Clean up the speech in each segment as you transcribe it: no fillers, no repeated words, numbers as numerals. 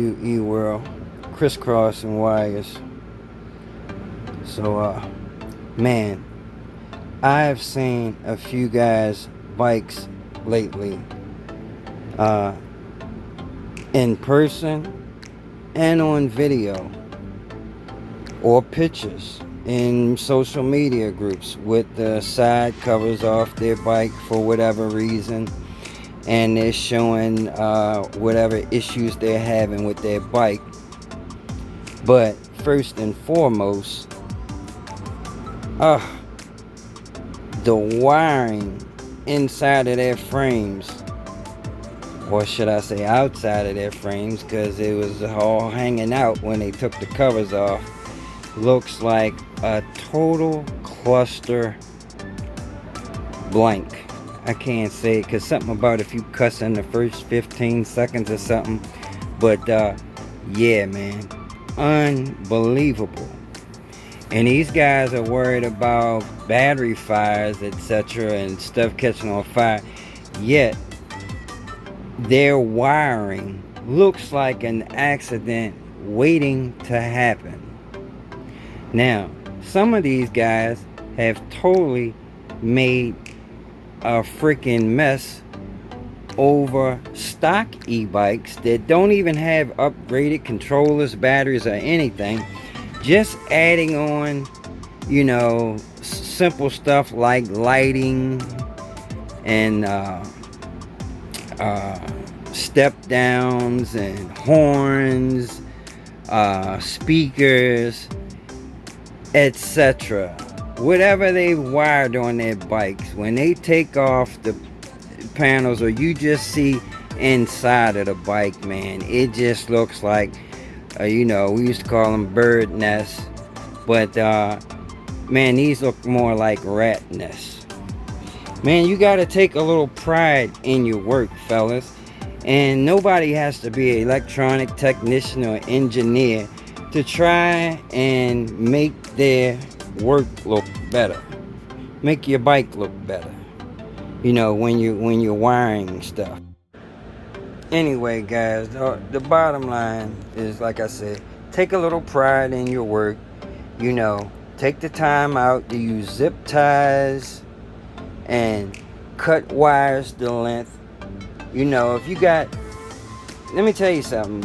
E-World, crisscrossing wires. So, man, I've seen a few guys' bikes lately, uh, in person and on video or pictures in social media groups with the side covers off their bike for whatever reason, and they're showing whatever issues they're having with their bike. But first and foremost, uh, the wiring inside of their frames, or should I say outside of their frames, because it was all hanging out when they took the covers off, looks like a total cluster blank. I can't say, because something about if you cuss in the first 15 seconds or something. But yeah, man, unbelievable. And these guys are worried about battery fires, etc., and stuff catching on fire. Yet their wiring looks like an accident waiting to happen. Now, some of these guys have totally made a freaking mess over stock e-bikes that don't even have upgraded controllers, batteries, or anything. Just adding on, simple stuff like lighting and step downs and horns, speakers, etc. Whatever they wired on their bikes, when they take off the panels or you just see inside of the bike, man, it just looks like, we used to call them bird nests, but man, these look more like rat nests. Man, you got to take a little pride in your work, fellas. And nobody has to be an electronic technician or engineer to try and make their work look better. Make your bike look better. When you're wiring stuff. Anyway, guys, the bottom line is, like I said, take a little pride in your work. Take the time out to use zip ties and cut wires to length. If you got, let me tell you something.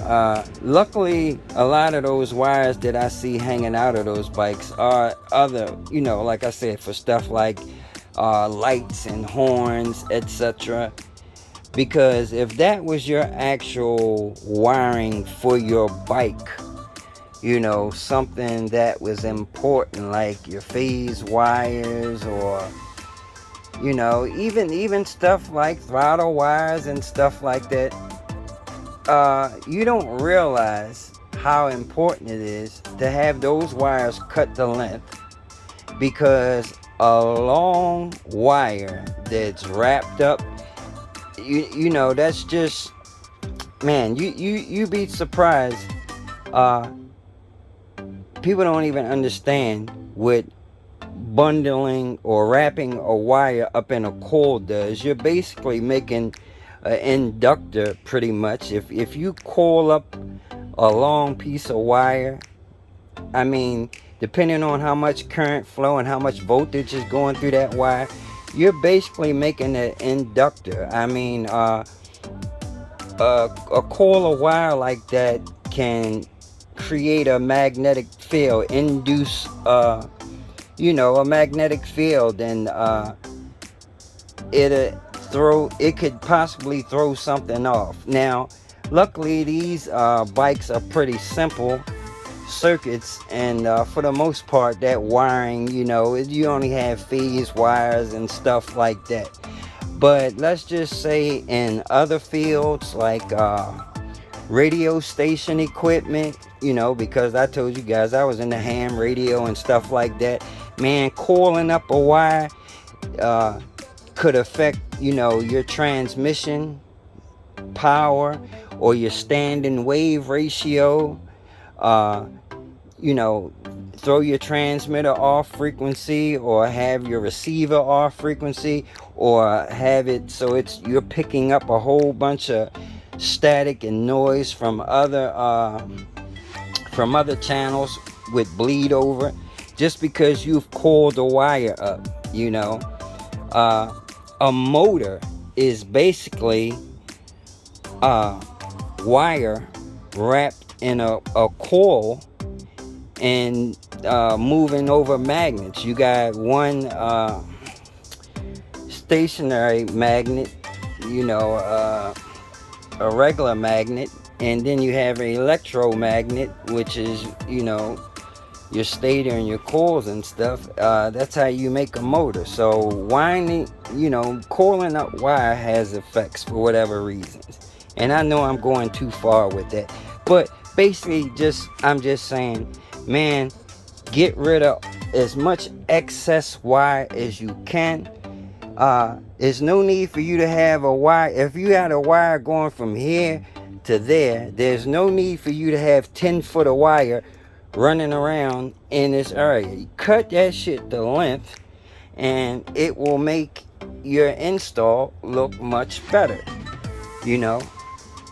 Luckily, a lot of those wires that I see hanging out of those bikes are other, like I said, for stuff like lights and horns, etc. Because if that was your actual wiring for your bike, something that was important, like your phase wires, or even stuff like throttle wires and stuff like that, you don't realize how important it is to have those wires cut to length, because a long wire that's wrapped up, that's just, man, you be surprised. People don't even understand what bundling or wrapping a wire up in a coil does. You're basically making an inductor, pretty much. If you coil up a long piece of wire, I mean, depending on how much current flow and how much voltage is going through that wire, you're basically making an inductor. I mean, a coil of wire like that can create a magnetic field, induce a magnetic field, and it could possibly throw something off. Now, luckily, these bikes are pretty simple circuits, and for the most part, that wiring, you only have phase wires and stuff like that. But let's just say in other fields like radio station equipment, because I told you guys I was in the ham radio and stuff like that, man, coiling up a wire could affect, your transmission power or your standing wave ratio. Throw your transmitter off frequency, or have your receiver off frequency, or have it so you're picking up a whole bunch of static and noise from other channels with bleed over, just because you've coiled the wire up. A motor is basically wire wrapped in a coil and moving over magnets. You got one stationary magnet, a regular magnet, and then you have an electromagnet, which is your stator and your coils and stuff. That's how you make a motor. So winding, coiling up wire has effects for whatever reasons. And I know I'm going too far with that, but basically I'm just saying, man, get rid of as much excess wire as you can. There's no need for you to have a wire. If you had a wire going from here to there, there's no need for you to have 10 foot of wire running around in this area. You cut that shit to length, and it will make your install look much better.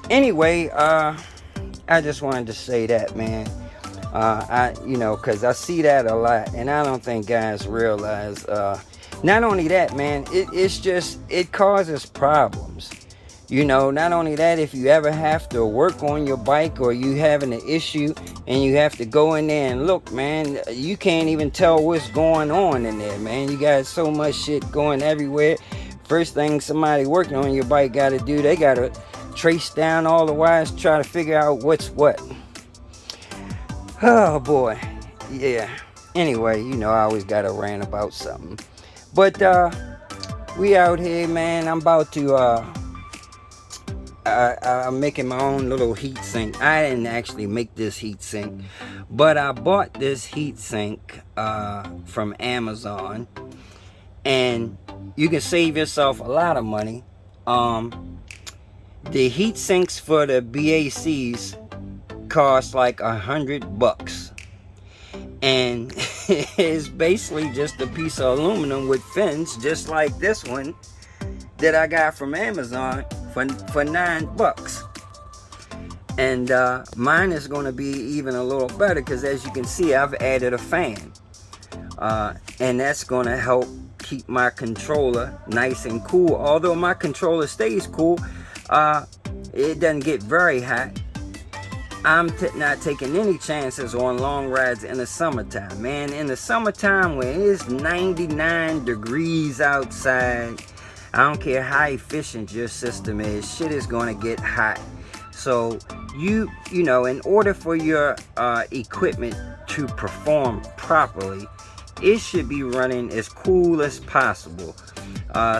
Anyway, I just wanted to say that, man. Because I see that a lot, and I don't think guys realize. Not only that, man, it causes problems. Not only that, if you ever have to work on your bike, or you having an issue and you have to go in there and look, man, you can't even tell what's going on in there, man. You got so much shit going everywhere. First thing somebody working on your bike got to do, they got to trace down all the wires, try to figure out what's what. Oh boy, yeah. Anyway, I always got to rant about something. But we out here, man. I'm about to I'm making my own little heat sink. I didn't actually make this heat sink, but I bought this heat sink from Amazon, and you can save yourself a lot of money. The heat sinks for the BACs cost like $100, and it's basically just a piece of aluminum with fins, just like this one that I got from Amazon for $9. And mine is going to be even a little better, because as you can see, I've added a fan, and that's going to help keep my controller nice and cool. Although my controller stays cool, it doesn't get very hot. I'm not taking any chances on long rides in the summertime, man. In the summertime, when it's 99 degrees outside, I don't care how efficient your system is, shit is going to get hot. So in order for your equipment to perform properly, it should be running as cool as possible.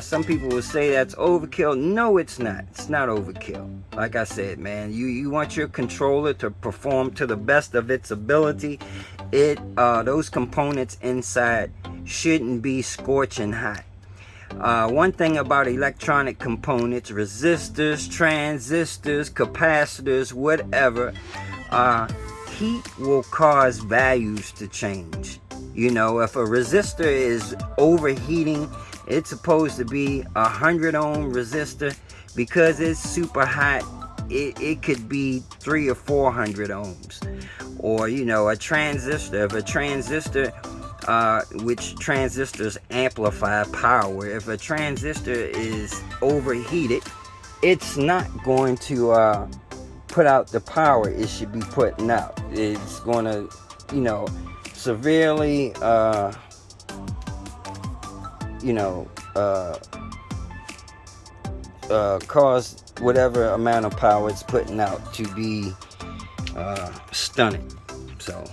Some people will say that's overkill. No, it's not. It's not overkill. Like I said, man, you want your controller to perform to the best of its ability. Those components inside shouldn't be scorching hot. One thing about electronic components, resistors, transistors, capacitors, whatever, heat will cause values to change. If a resistor is overheating, it's supposed to be 100 ohm resistor. Because it's super hot, it could be 300 or 400 ohms. Or a transistor. If a transistor, which transistors amplify power, if a transistor is overheated, it's not going to put out the power it should be putting out. It's going to severely cause whatever amount of power it's putting out to be stunted. So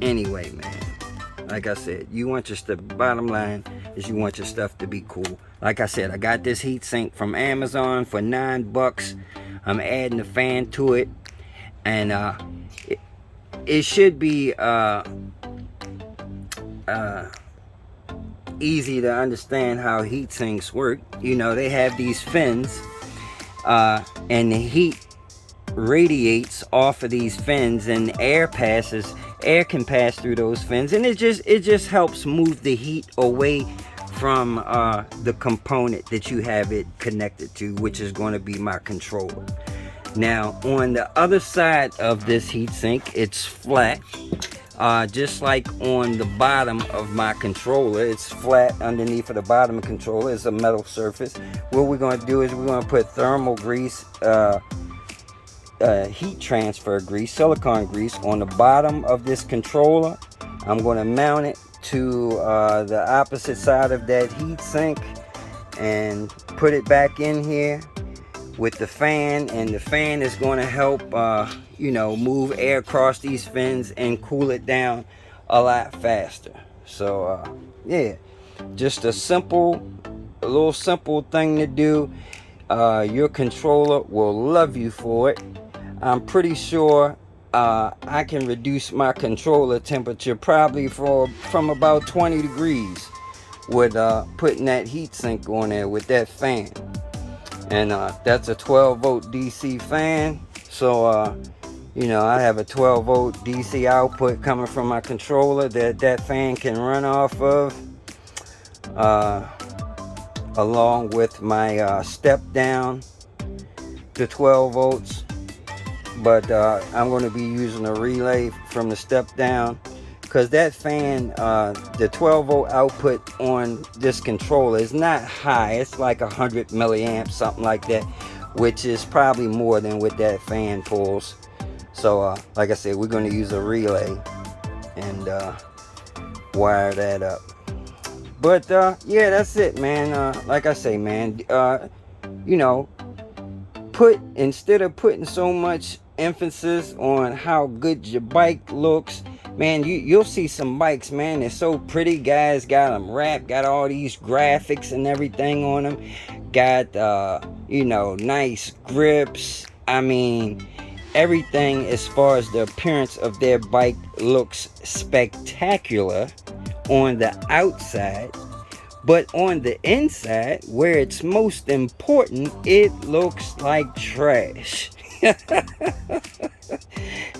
anyway, man, like I said, you want your stuff, bottom line is you want your stuff to be cool. Like I said, I got this heat sink from Amazon for $9. I'm adding a fan to it, and it should be easy to understand how heat sinks work. They have these fins, and the heat radiates off of these fins, and air can pass through those fins, and it just helps move the heat away from the component that you have it connected to, which is going to be my controller. Now on the other side of this heatsink, it's flat. Just like on the bottom of my controller, it's flat underneath of the bottom of the controller. It's a metal surface. What we're going to do is we're going to put thermal grease, heat transfer grease, silicone grease on the bottom of this controller. I'm going to mount it to the opposite side of that heat sink and put it back in here with the fan, and the fan is going to help move air across these fins and cool it down a lot faster. So yeah, just a little simple thing to do. Your controller will love you for it. I'm pretty sure I can reduce my controller temperature probably from about 20 degrees with putting that heat sink on there with that fan. And that's a 12 volt DC fan. So I have a 12 volt DC output coming from my controller that fan can run off of, along with my step down to 12 volts. But I'm going to be using a relay from the step down, because that fan, the 12 volt output on this controller is not high. It's like 100 milliamps, something like that, which is probably more than what that fan pulls. So like I said, we're going to use a relay and wire that up. But yeah, that's it, man. Like I say, man, instead of putting so much emphasis on how good your bike looks, man, you'll see some bikes, man, they're so pretty. Guys got them wrapped, got all these graphics and everything on them, got nice grips. I mean, everything as far as the appearance of their bike looks spectacular on the outside, but on the inside, where it's most important, it looks like trash.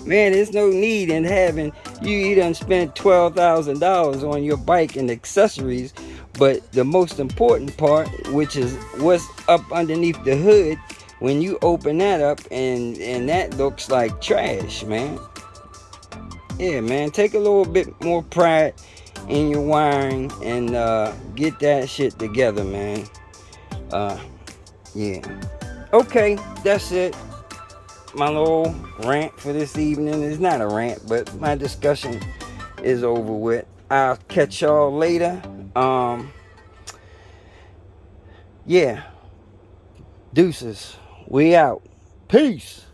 Man, there's no need in having you done spent $12,000 on your bike and accessories, but the most important part, which is what's up underneath the hood, when you open that up and that looks like trash, man. Yeah, man, take a little bit more pride in your wiring and get that shit together, man. Yeah. Okay, that's it. My little rant for this evening is not a rant, but my discussion is over with. I'll catch y'all later. Yeah. Deuces. We out. Peace.